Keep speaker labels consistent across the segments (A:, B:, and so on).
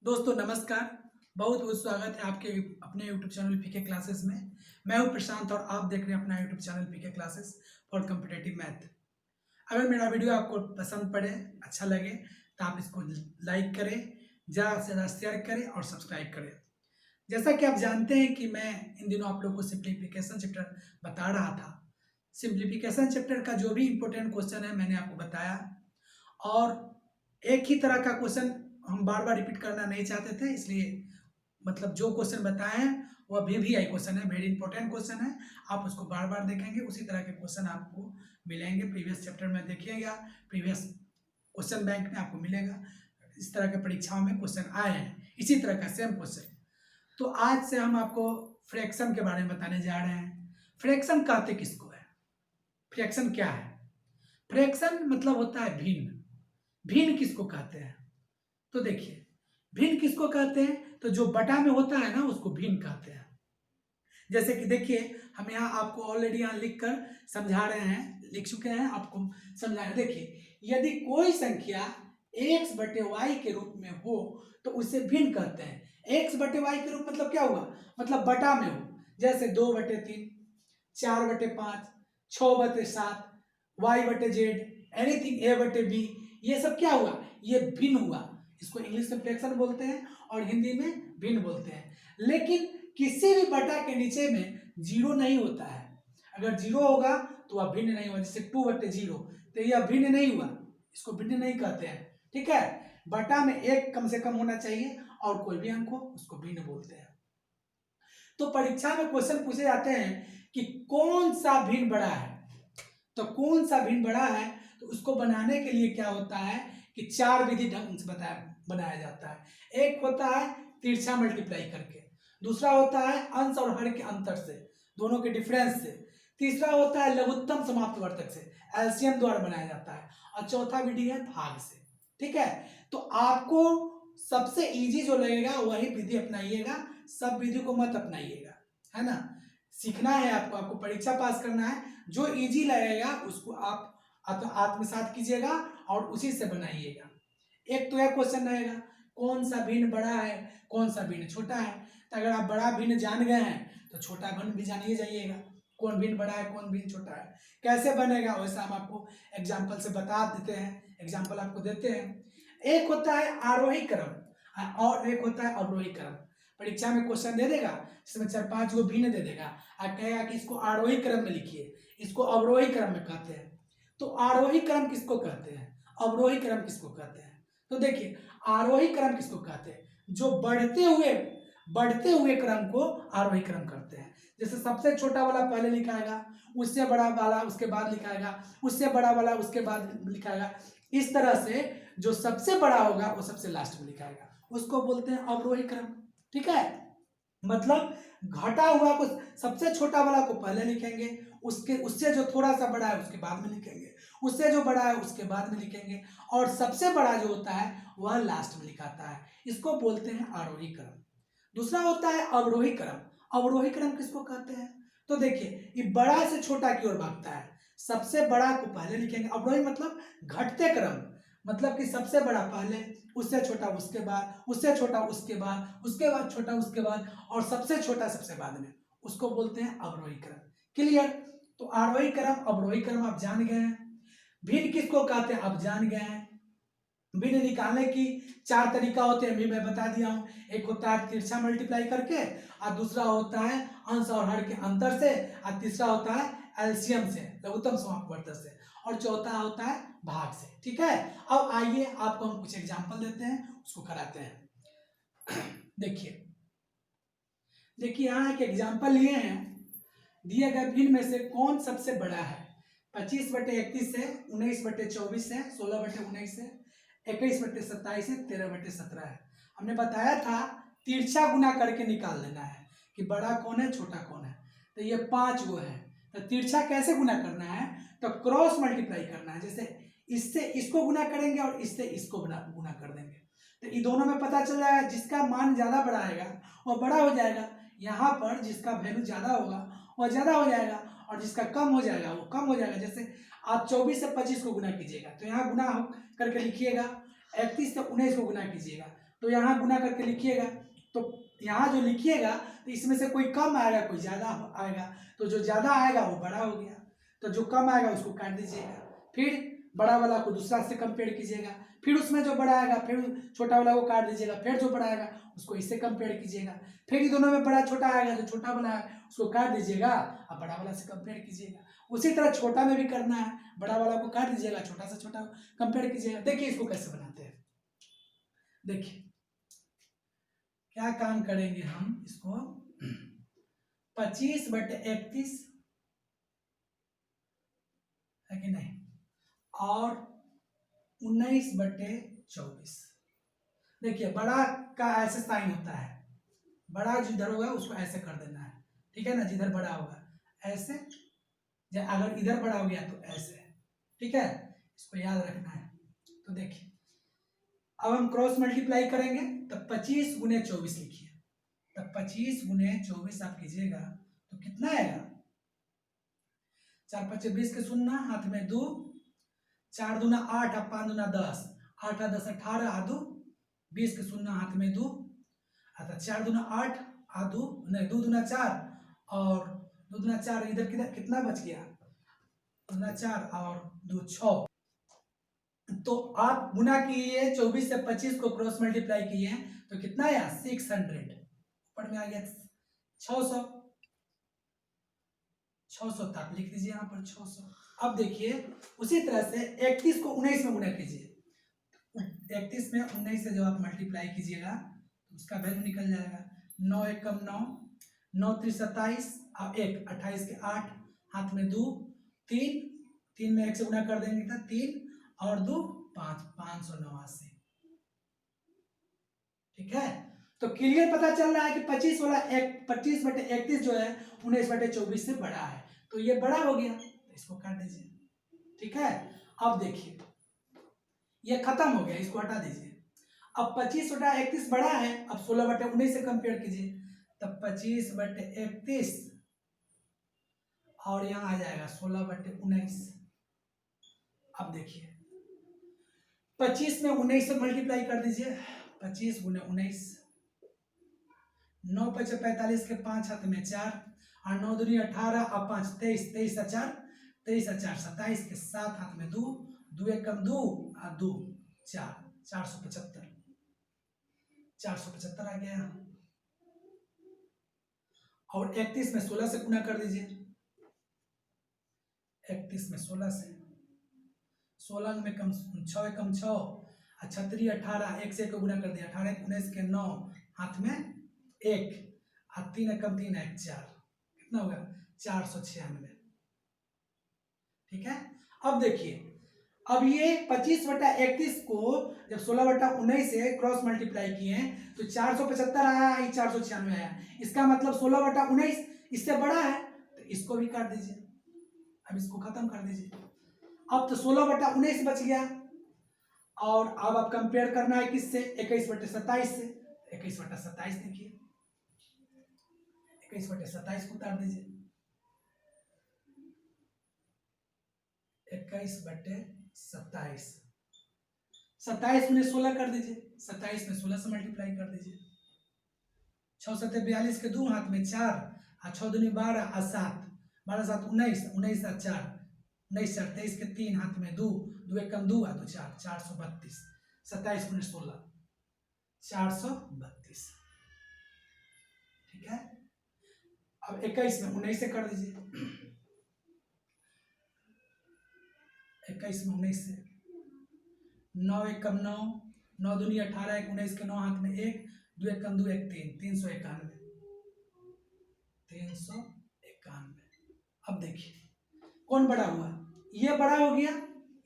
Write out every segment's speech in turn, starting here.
A: दोस्तों नमस्कार। बहुत बहुत स्वागत है आपके अपने यूट्यूब चैनल पीके क्लासेस में। मैं हूं प्रशांत और आप देख रहे हैं अपना YouTube channel PK classes for competitive math. अगर मेरा वीडियो आपको पसंद पड़े, अच्छा लगे तो आप इसको लाइक करें, ज़्यादा से ज़्यादा शेयर करें और सब्सक्राइब करें। जैसा कि आप जानते हैं कि मैं इन दिनों आप लोगों को सिंप्लीफिकेशन चैप्टर बता रहा था। सिंप्लीफिकेशन चैप्टर का जो भी इम्पोर्टेंट क्वेश्चन है मैंने आपको बताया, और एक ही तरह का क्वेश्चन हम बार बार रिपीट करना नहीं चाहते थे, इसलिए मतलब जो क्वेश्चन बताए हैं वो अभी भी आई क्वेश्चन है, वेरी इंपॉर्टेंट क्वेश्चन है। आप उसको बार बार देखेंगे, उसी तरह के क्वेश्चन आपको मिलेंगे। प्रीवियस चैप्टर में देखिएगा, प्रीवियस क्वेश्चन बैंक में आपको मिलेगा। इस तरह के परीक्षाओं में क्वेश्चन आए हैं, इसी तरह का सेम क्वेश्चन। तो आज से हम आपको फ्रैक्शन के बारे में बताने जा रहे हैं। फ्रैक्शन कहते किसको है? फ्रैक्शन क्या है? फ्रैक्शन मतलब होता है भिन्न। भिन्न किसको कहते हैं? तो देखिए, भिन्न किसको कहते हैं? तो जो बटा में होता है ना, उसको भिन्न कहते हैं। जैसे कि देखिए, हम यहाँ आपको ऑलरेडी यहाँ लिख कर समझा रहे हैं, लिख चुके हैं, आपको समझा रहे हैं। देखिए, यदि कोई संख्या x बटे वाई के रूप में हो तो उसे भिन्न कहते हैं। x बटे वाई के रूप मतलब क्या हुआ? मतलब बटा में हो। जैसे 2/3, 4/5, 6/7, y/z, एनीथिंग a/b, ये सब क्या हुआ? ये भिन्न हुआ। इसको इंग्लिश में फ्रैक्शन बोलते हैं और हिंदी में भिन्न बोलते हैं। लेकिन किसी भी बटा के नीचे में जीरो नहीं होता है। अगर जीरो होगा तो वह भिन्न नहीं हुआ। जैसे 2/0, तो यह भिन्न नहीं हुआ, इसको भिन्न नहीं कहते हैं। ठीक है, बटा में एक कम से कम होना चाहिए और कोई भी अंक हो उसको भिन्न बोलते हैं। तो परीक्षा में क्वेश्चन पूछे जाते हैं कि कौन सा भिन्न बड़ा है। तो कौन सा भिन्न बड़ा है, तो उसको बनाने के लिए क्या होता है कि चार विधि ढंग से बनाया जाता है। एक होता है तिरछा मल्टीप्लाई करके, दूसरा होता है अंश और हर के अंतर से, दोनों के डिफरेंस से, तीसरा होता है लघुत्तम समाप्त वर्तक से, एलसीएम द्वारा बनाया जाता है, और चौथा विधि है भाग से। ठीक है, तो आपको सबसे इजी जो लगेगा वही विधि अपनाइएगा, सब विधि को मत अपनाइएगा, है ना। सीखना है आपको, आपको परीक्षा पास करना है। जो इजी लगेगा उसको आप आत्मसात कीजिएगा और उसी से बनाइएगा। एक तो यह क्वेश्चन रहेगा, कौन सा भिन्न बड़ा है, कौन सा भिन्न छोटा है। तो अगर आप बड़ा भिन्न जान गए हैं तो छोटा भिन्न भी जानिए जाइएगा, कौन भिन्न बड़ा है कौन भिन्न छोटा है। कैसे बनेगा वैसा हम आपको एग्जाम्पल से बता देते हैं, एग्जाम्पल आपको देते हैं। एक होता है आरोही क्रम और एक होता है अवरोही क्रम। परीक्षा में क्वेश्चन दे देगा जिसमें 4-5 गो भिन्न दे देगा और कहेगा कि इसको आरोही क्रम में लिखिए, इसको अवरोही क्रम में कहते हैं। तो आरोही क्रम किसको कहते हैं, अवरोही क्रम किसको कहते हैं? तो देखिए, आरोही क्रम किसको कहते हैं? जो बढ़ते हुए क्रम को आरोही क्रम करते हैं। जैसे सबसे छोटा वाला पहले लिखाएगा, उससे बड़ा वाला उसके बाद लिखाएगा, उससे बड़ा वाला उसके बाद लिखाएगा। इस तरह से जो सबसे बड़ा होगा वो सबसे लास्ट में लिखाएगा, उसको बोलते हैं अवरोही क्रम। ठीक है, मतलब घटा हुआ को सबसे छोटा वाला को पहले लिखेंगे, उसके उससे जो थोड़ा सा बड़ा है उसके बाद में लिखेंगे, उससे जो बड़ा है उसके बाद में लिखेंगे, और सबसे बड़ा जो होता है वह लास्ट में लिखाता है। इसको बोलते हैं आरोही क्रम। दूसरा होता है अवरोही क्रम। अवरोही क्रम किसको कहते हैं? तो देखिए, ये बड़ा से छोटा की ओर भागता है, सबसे बड़ा को पहले लिखेंगे। अवरोही मतलब घटते क्रम, मतलब कि सबसे बड़ा पहले, उससे छोटा उसके बाद, उससे छोटा उसके बाद, उसके बाद छोटा उसके बाद, और सबसे छोटा सबसे बाद में, उसको बोलते हैं अवरोही क्रम। क्लियर? तो आरोही क्रम अवरोही क्रम आप जान गए हैं। भिन्न किसको कहते हैं आप जान गए हैं। भिन्न निकालने की 4 तरीका होते हैं, भी मैं बता दिया हूं। एक होता है तिरछा मल्टीप्लाई करके, और दूसरा होता है अंश और हर के अंतर से, और तीसरा होता है एलसीएम से, लघुत्तम समाप्त वर्तक से, और चौथा होता है भाग से। ठीक है, अब आइए आपको हम कुछ एग्जांपल देते हैं, उसको कराते हैं। देखिए देखिए, यहाँ एक एग्जांपल लिए हैं। दिए गए भिन्न में से कौन सबसे बड़ा है? 25/31 है, 19/24 है, 16/19 है, 21/27 है, 13/17 है। हमने बताया था तिरछा गुना करके निकाल लेना है कि बड़ा कौन है छोटा कौन है। तो ये 5 गो है, तो तिरछा कैसे गुना करना है? तो क्रॉस मल्टीप्लाई करना है। जैसे इससे इसको गुना करेंगे और इससे इसको गुना कर देंगे, तो इन दोनों में पता चल जाएगा जिसका मान ज्यादा बड़ा आएगा वह बड़ा हो जाएगा। यहाँ पर जिसका वैल्यू ज्यादा होगा वह ज्यादा हो जाएगा, और जिसका कम हो जाएगा वो कम हो जाएगा। जैसे आप 24 से 25 को गुना कीजिएगा तो यहाँ गुना करके लिखिएगा, 31 से 19 को गुना कीजिएगा तो यहाँ गुना करके लिखिएगा। तो यहाँ जो लिखिएगा तो इसमें से कोई कम आएगा कोई ज़्यादा आएगा, तो जो ज़्यादा आएगा वो बड़ा हो गया, तो जो कम आएगा उसको काट दीजिएगा, फिर बड़ा वाला को दूसरा से कंपेयर कीजिएगा, फिर उसमें जो बड़ा आएगा फिर छोटा वाला को काट दीजिएगा, फिर जो बड़ा आएगा उसको इससे कंपेयर कीजिएगा, फिर ये दोनों में बड़ा छोटा आएगा, जो छोटा वाला है उसको काट दीजिएगा और बड़ा वाला से कंपेयर कीजिएगा। उसी तरह छोटा में भी करना है, बड़ा वाला को काट दीजिएगा, छोटा से छोटा कंपेयर कीजिएगा। देखिए इसको कैसे बनाते हैं, देखिए क्या काम करेंगे हम इसको। 25/31 है कि नहीं, और 19/24। देखिए बड़ा का ऐसे साइन होता है, बड़ा जिधर होगा उसको ऐसे कर देना है, ठीक है ना, जिधर बड़ा होगा ऐसे, अगर इधर बड़ा हो गया तो ऐसे, ठीक है, इसको याद रखना है। तो देखिए अब हम क्रॉस मल्टीप्लाई करेंगे, तब 25 गुने 24 लिखिए, तब 25 गुने 24 आप कीजिएगा तो कितना आएगा, 4 5 20 के शून्य, हाथ में 2, 4 दूना 8 और 5 दूना 10, 8 और 10 18, आ 2 20 के शून्य, हाथ में 2, अर्थात 4 दूना 8 आ 2 नहीं 2 दूना 4 और 2 दूना 4, इधर किधर कितना बच गया, 2 दूना 4 और 2 6। तो आप गुना किए 24 से 25 को क्रॉस मल्टीप्लाई किए तो कितना आया 600, ऊपर में आ गया 600, 600 तो आप लिख दीजिए यहाँ पर 600। अब देखिए उसी तरह से 31 को 19 में गुना कीजिए, 31 में 19 से जब आप मल्टीप्लाई कीजिएगा तो उसका वैल्यू निकल जाएगा, 9 एकम 9, 9 3 27 और 1 28 के 8, हाथ में 2, 3, 3 में 1 से गुना कर देंगे तो 3 और 2 5, 589, ठीक है। तो क्लियर पता चल रहा है कि 25 वाला 25/31 जो है 19/24 से बड़ा है, तो ये बड़ा हो गया, तो इसको काट दीजिए, ठीक है। अब देखिए ये खत्म हो गया, इसको हटा दीजिए। अब 25/31 बड़ा है, अब 16/19 से कंपेयर कीजिए, तब 25/31 और यहाँ आ जाएगा 16/19। अब देखिए 25 में 19 से मल्टीप्लाई कर दीजिए, 25 गुने 19, 9 5 45 के 5, हाथ में 4 और 9 दूनी 18 और 5 23, 23 और 4 23 और 4 27 के 7, हाथ में 2, 2 एकम 2 और 2 4, 475, 475 आ गया। और 31 में 16 से गुना कर दीजिए, 31 में 16 से, 16 में कम 6 एकम 6 और 36 18, 1 से को गुना कर दिया, 18 19 के 9, हाथ में 1 और 3 एकम 3 1 4, कितना होगा 496, ठीक है। अब देखिए अब ये 25/31 को जब 16/19 से क्रॉस मल्टीप्लाई किए तो 475 आया, 496 आया, इसका मतलब 16/19 इससे बड़ा है, तो इसको भी काट दीजिए, अब इसको खत्म कर दीजिए। अब तो 16/19 बच गया, और अब आप कंपेयर करना है किससे, 21/27 से, 21/27 देखिए, 21/27 को काट दीजिए, 21/27, 27 में 16 कर दीजिए, 27 में 16 से मल्टीप्लाई कर दीजिए, 6 7 42 के 2, हाथ में 4 और 6 दूनी 12 और 7, 12 7 19, 19 और 4 19 4 23 के 3, हाथ में 2, 2 एकम 2 और 2 4, 432, 27 में 16 432, ठीक है। अब 21 में 19 से कर दीजिए, 21 में 19 से, 9 एकम 9, 9 दूनी 18 1 19 के 9, हाथ में 1, 2 एकम 2 1 3, 391, 391। अब देखिए कौन बड़ा हुआ, ये बड़ा हो गया,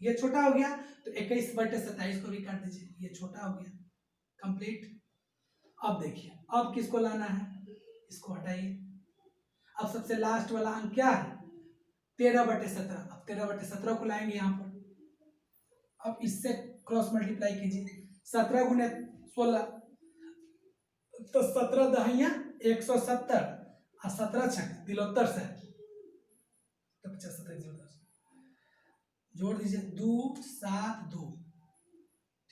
A: ये छोटा हो गया, तो 21/27 को भी काट दीजिए, ये छोटा हो गया, कंप्लीट। अब देखिए अब किसको लाना है, इसको हटाइए। अब सबसे लास्ट वाला अंक क्या है 13/17, अब 13/17 को लाएंगे यहाँ पर, अब इससे क्रॉस मल्टीप्लाई कीजिए, 17 गुने 16 तो 17 दहिया 170 और 17 छक 73 से, तो 75 जोड़ दीजिए 2 7 2,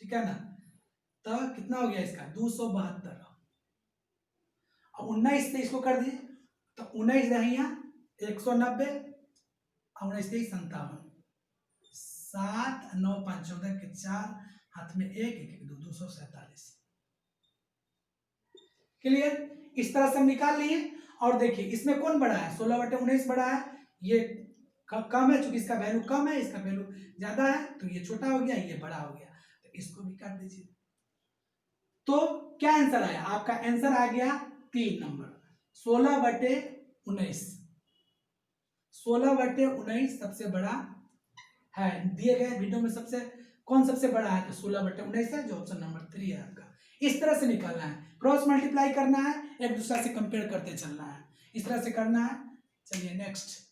A: ठीक है ना। तो कितना हो गया इसका 272। अब 19 से इसको कर दिए तो 19 रहिया 190 और 19 से 57, 7 9 5 14 के 4 हाथ में 1 1 1 2 247। क्लियर? इस तरह से हम निकाल लिए। और देखिए इसमें कौन बड़ा है, 16/19 बड़ा है, ये कम है, चूंकि इसका वैल्यू कम है, इसका वैल्यू ज्यादा है, तो ये छोटा हो गया, ये बड़ा हो गया, तो इसको भी काट दीजिए। तो क्या आंसर आया आपका? आंसर आ गया 3 नंबर, 16/19। 16/19 सबसे बड़ा है, दिए गए वीडियो में सबसे कौन सबसे बड़ा है, तो 16/19 है, जो ऑप्शन नंबर 3 है आपका। इस तरह से निकालना है, क्रॉस मल्टीप्लाई करना है, एक दूसरे से कंपेयर करते चलना है, इस तरह से करना है। चलिए नेक्स्ट।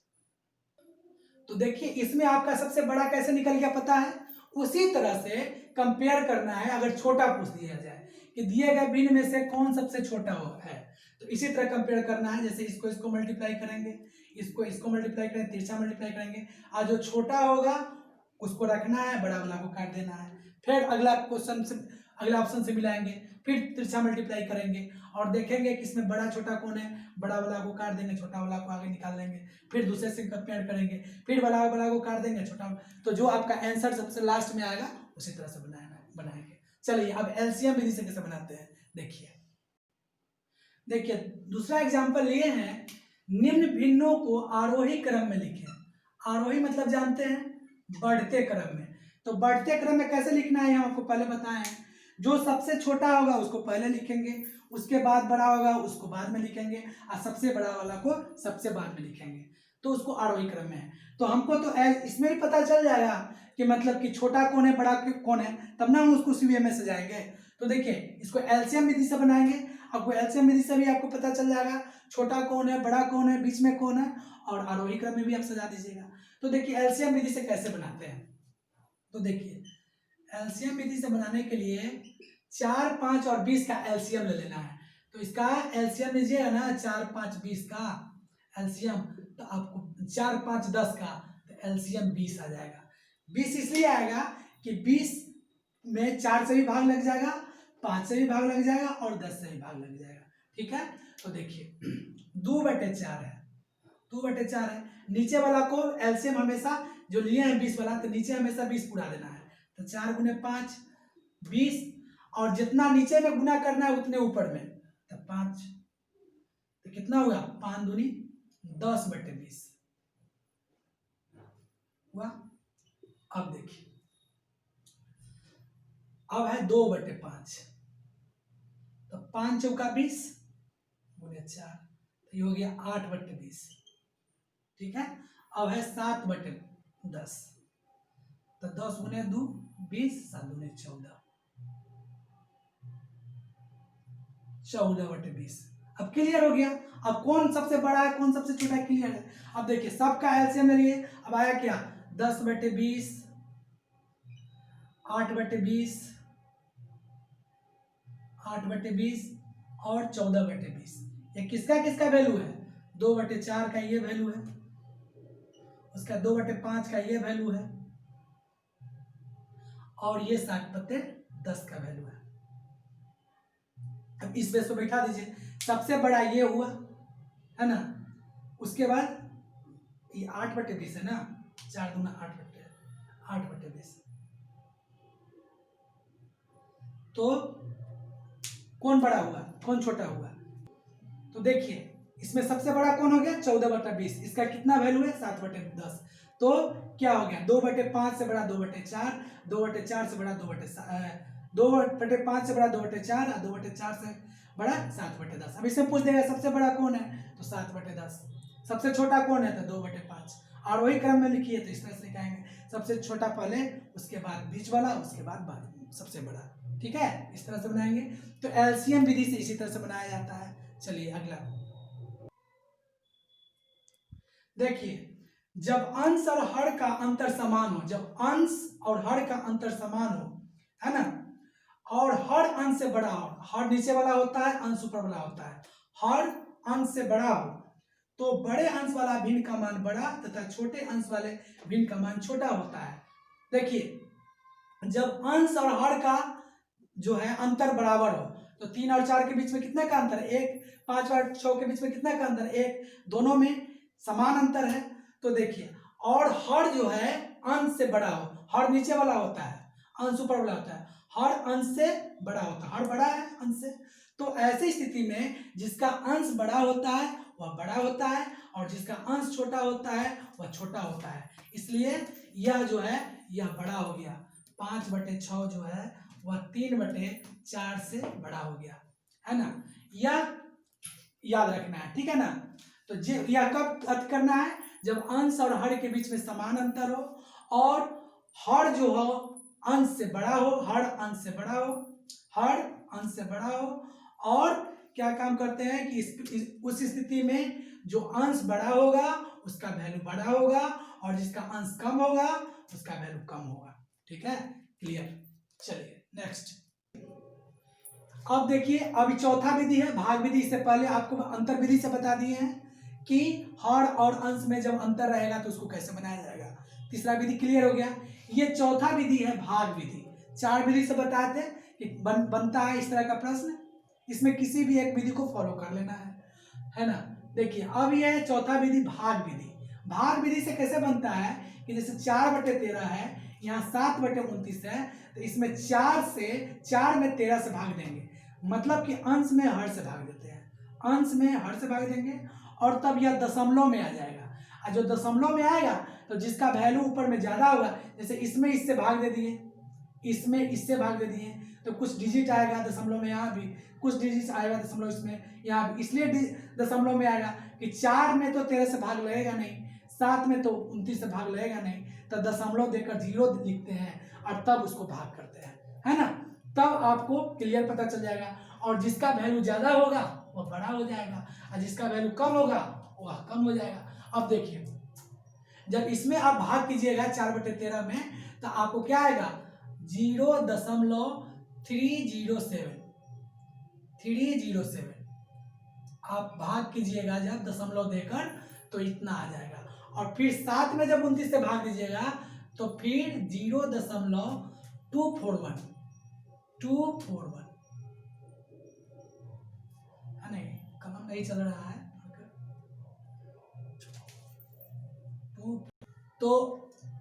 A: तो देखिए इसमें आपका सबसे बड़ा कैसे निकल गया पता है, उसी तरह से कंपेयर करना है। अगर छोटा पूछ दिया जाए कि दिए गए भिन्न में से कौन सबसे छोटा है, तो इसी तरह कंपेयर करना है। जैसे इसको मल्टीप्लाई करेंगे, इसको मल्टीप्लाई करेंगे, तिरछा मल्टीप्लाई करेंगे, और जो छोटा होगा उसको रखना है, बड़ा वाला को काट देना है। फिर अगला क्वेश्चन से, अगला ऑप्शन से मिलाएंगे, फिर तिरछा मल्टीप्लाई करेंगे और देखेंगे कि इसमें बड़ा छोटा कौन है, बड़ा वाला को काट देंगे, छोटा वाला को आगे निकाल लेंगे, फिर दूसरे से कंपेयर करेंगे, फिर बड़ा वाला को काट देंगे, छोटा, तो जो आपका आंसर सबसे लास्ट में आएगा उसी तरह से बनाएंगे। चलिए अब एलसीएम विधि से कैसे बनाते हैं देखिए दूसरा एग्जाम्पल लिए हैं, निम्न भिन्नों को आरोही क्रम में लिखें। आरोही मतलब जानते हैं, बढ़ते क्रम में। तो बढ़ते क्रम में कैसे लिखना है, हम आपको पहले बताए हैं। जो सबसे छोटा होगा उसको पहले लिखेंगे, उसके बाद बड़ा होगा उसको बाद में लिखेंगे, और सबसे बड़ा वाला को सबसे बाद में लिखेंगे, तो उसको आरोही क्रम में है। तो हमको तो इसमें भी पता चल जाएगा कि मतलब कि छोटा कौन है, बड़ा कौन है, तब ना हम उसको सीवीए में सजाएंगे। तो देखिए इसको एलसीएम विधि से बनाएंगे, आपको एलसीएम विधि से भी आपको पता चल जाएगा छोटा कौन है, बड़ा कौन है, बीच में कौन है, और आरोही क्रम में भी आप सजा दीजिएगा। तो देखिए एलसीएम विधि से कैसे बनाते हैं, तो देखिए एलसीएम विधि से बनाने के लिए 4 5 और 20 का एलसीएम ले लेना है। तो इसका एलसीएम लीजिएगा ना, 4 5 20 का एलसीएम, तो आपको 4 5 10 का, तो एलसीएम 20 आ जाएगा। 20 इसलिए आएगा कि 20 में 4 से भी भाग लग जाएगा, 5 से भी भाग लग जाएगा और 10 से भी भाग लग जाएगा। ठीक है, तो देखिए 2/4 है, 2/4 है। नीचे वाला को एलसीएम हमेशा जो लिए हैं 20 वाला, तो नीचे हमेशा 20 पूरा देना है, तो 4 गुने 5 20, और जितना नीचे में गुना करना है उतने ऊपर में, तो 5, तो कितना हुआ 5 दूनी 10/20 हुआ। अब देखिए अब है 2/5, तो 5 चौका 20 गुने 4, तो ये हो गया 8/20। ठीक है, अब है 7/10, तो 10 गुने 2 20, 7 गुने 14, 14/20। अब क्लियर हो गया। अब कौन सबसे बड़ा है कौन सबसे छोटा है, क्लियर है। अब देखिए सबका एलसीएम ले लिए, अब आया क्या 10/20, 8/20, 8/20 और 14/20। ये किसका किसका वैल्यू है, 2/4 का ये वैल्यू है, उसका 2/5 का ये वैल्यू है, और ये 7/10 का वैल्यू है। अब इस बेस पे बैठा दीजिए, सबसे बड़ा ये हुआ है ना, उसके बाद ये 8/20 है ना, 4 दूना 8/20, तो कौन बड़ा हुआ कौन छोटा हुआ, तो देखिए इसमें सबसे बड़ा कौन हो गया 14/20, इसका कितना वैल्यू है 7/10, तो क्या हो गया 2/5 से बड़ा 2/4, 2/4 से बड़ा 2/5 से बड़ा 2/4, और 2/4 से बड़ा 7/10। अब इसमें पूछ देगा सबसे बड़ा कौन है, तो 7/10, सबसे छोटा कौन है तो 2/5, और वही क्रम में लिखिए, तो इस तरह से लिखाएंगे, सबसे छोटा पहले, उसके बाद बीच वाला, उसके बाद सबसे बड़ा। ठीक है, इस तरह से बनाएंगे। तो एलसीएम विधि से इसी तरह से बनाया जाता है। चलिए अगला देखिए, जब अंश और हर का अंतर समान हो, जब अंश और हर का अंतर समान हो, है ना, और हर अंश से बड़ा हो, हर नीचे वाला होता है, अंश ऊपर वाला होता है, हर अंश से बड़ा हो, तो बड़े अंश वाला भिन्न का मान बड़ा तथा छोटे अंश वाले भिन्न का मान छोटा होता है। देखिए जब अंश और हर का जो है अंतर बराबर हो। तो 3 और 4 के बीच में कितने का अंतर है? 1। 5 और 6 के बीच में कितने का अंतर? 1। दोनों में समान अंतर है। तो देखिए, और हर जो है अंश से बड़ा हो, हर नीचे वाला होता है, अंश ऊपर वाला होता है, हर अंश से बड़ा होता है, हर बड़ा है अंश से। तो ऐसी स्थिति में जिसका अंश बड़ा होता है वह बड़ा होता है, और जिसका अंश छोटा होता है वह छोटा होता है। इसलिए यह जो है यह बड़ा हो गया। 5/6 जो है वह 3/4 से बड़ा हो गया, है ना। यह याद रखना है, ठीक है ना। तो यह कब अर्थ करना है? जब अंश और हर के बीच में समान अंतर हो, और हर जो हो अंश से बड़ा हो, हर अंश से बड़ा हो, हर अंश से बड़ा हो। और क्या काम करते हैं कि उस स्थिति में जो अंश बड़ा होगा उसका वैल्यू बड़ा होगा, और जिसका अंश कम होगा उसका वैल्यू कम होगा। ठीक है, क्लियर। चलिए नेक्स्ट। अब देखिए, अभी चौथा विधि है भाग विधि। से पहले आपको अंतर विधि से बता दिए हैं कि हर और अंश में जब अंतर रहेगा तो उसको कैसे बनाया जाएगा। तीसरा विधि क्लियर हो गया। ये चौथा विधि है भाग विधि। 4 विधि से बताए थे कि बनता है इस तरह का प्रश्न, इसमें किसी भी एक विधि को फॉलो कर लेना है ना। देखिए, अब ये है चौथा विधि भाग विधि। भाग विधि से कैसे बनता है कि जैसे 4/13 है, यहाँ 7/29 है, तो इसमें 4 में 13 से भाग देंगे, मतलब कि अंश में हर से भाग देते हैं, अंश में हर से भाग देंगे, और तब यह दशमलव में आ जाएगा। और जो दशमलव में आएगा तो जिसका वैल्यू ऊपर में ज्यादा होगा, जैसे इसमें इससे भाग दे दिए, इसमें इससे भाग दे दिए, तो कुछ डिजिट आएगा दशमलव में, यहाँ भी कुछ डिजिट आएगा दशमलव इसमें, यहाँ भी। इसलिए दशमलव में आएगा कि 4 में तो 13 से भाग लगेगा नहीं, 7 में तो 29 से भाग लगेगा नहीं, तो दशमलव देकर 0 लिखते हैं और तब उसको भाग करते हैं, है ना। तब आपको क्लियर पता चल जाएगा, और जिसका वैल्यू ज्यादा होगा वह बड़ा हो जाएगा, और जिसका वैल्यू कम होगा वह कम हो जाएगा। अब देखिए, जब इसमें आप भाग कीजिएगा 4/13 में, तो आपको क्या आएगा? 0.307 आप भाग कीजिएगा जब दशमलव देकर, तो इतना आ जाएगा। और फिर 7 में जब 29 से भाग दीजिएगा तो फिर 0.241 है नहीं, कलम नहीं चल रहा है। तो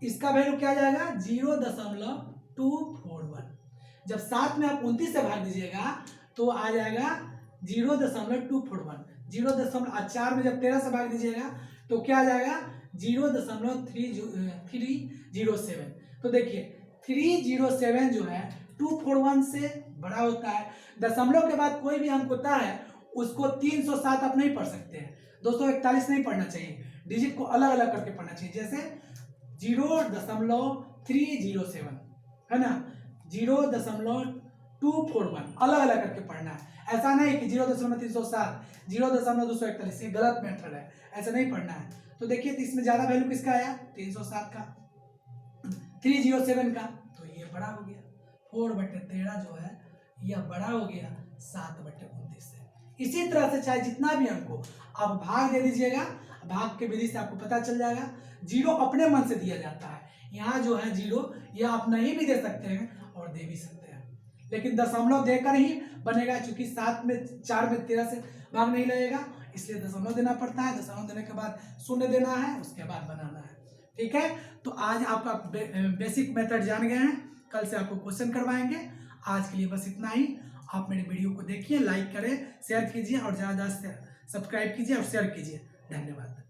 A: इसका वैल्यू क्या जाएगा? 0.241। जब 7 में आप 29 से भाग दीजिएगा तो आ जाएगा 0.241। 0.4 में जब 13 से भाग दीजिएगा तो क्या आ जाएगा? 0.307। तो देखिए 307 जो है 241 से बड़ा होता है। दशमलव के बाद कोई भी अंक होता है उसको 307 आप नहीं पढ़ सकते हैं, 241 नहीं पढ़ना चाहिए, डिजिट को अलग अलग करके पढ़ना चाहिए। जैसे 0.307 है ना, 0.241 अलग अलग करके पढ़ना है। ऐसा नहीं कि 0.307, 0.241, ये गलत मेथड है, ऐसा नहीं पढ़ना है। तो देखिए, तो इसमें ज्यादा वैल्यू किसका आया? 307 का, 307 का, तो ये बड़ा हो गया। 4/13 जो है यह बड़ा हो गया 7/29 से। इसी तरह से चाहे जितना भी अंक हो आप भाग दे दीजिएगा, भाग के विधि से आपको पता चल जाएगा। 0 अपने मन से दिया जाता है, यहाँ जो है 0 यह आप नहीं भी दे सकते हैं और दे भी सकते हैं, लेकिन दशमलव देकर ही बनेगा, क्योंकि 4 में 13 से भाग नहीं लगेगा, इसलिए दशमलव देना पड़ता है। दशमलव देने के बाद 0 देना है, उसके बाद बनाना है। ठीक है, तो आज आपका बेसिक मेथड जान गए हैं, कल से आपको क्वेश्चन करवाएंगे। आज के लिए बस इतना ही। आप मेरे वीडियो को देखिए, लाइक करें, शेयर कीजिए, और ज़्यादा से सब्सक्राइब कीजिए और शेयर कीजिए। धन्यवाद।